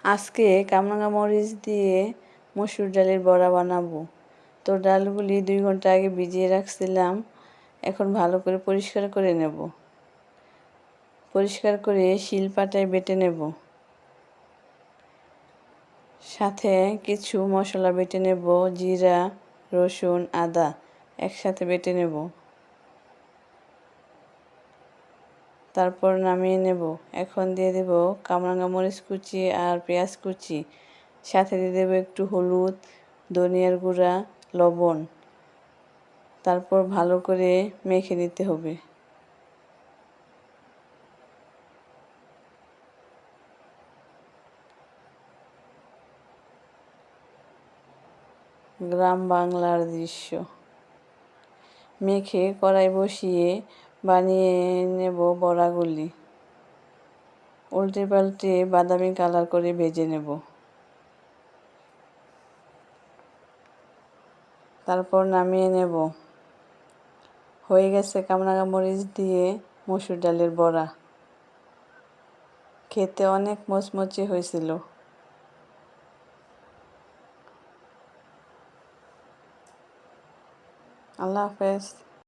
আজকে কামরাঙা মরিচ দিয়ে মসুর ডালের বড়া বানাবো। তো ডালগুলি 2 ঘন্টা আগে ভিজিয়ে রাখছিলাম। এখন ভালো করে পরিষ্কার করে নেব। পরিষ্কার করে শিলপাটায় বেটে নেব। সাথে কিছু মশলা বেটে নেব, জিরা, রসুন, আদা একসাথে বেটে নেব। তারপর নামিয়ে নেব। এখন দিয়ে দেব কামরাঙা মরিচ কুচি আর পেঁয়াজ কুচি। সাথে দিয়ে দেব একটু হলুদ, ধনিয়ার গুঁড়া, লবণ। তারপর ভালো করে মেখে নিতে হবে। গ্রাম বাংলার দৃশ্য। মেখে কড়াই বসিয়ে বানিয়ে নেব বড়াগুলি। উল্টে পাল্টে বাদামি কালার করে ভেজে নেব। তারপর নামিয়ে নেব। হয়ে গেছে কামরাঙা মরিচ দিয়ে মসুর ডালের বড়া। খেতে অনেক মচমচে হয়েছিল। আল্লাহ হাফেজ।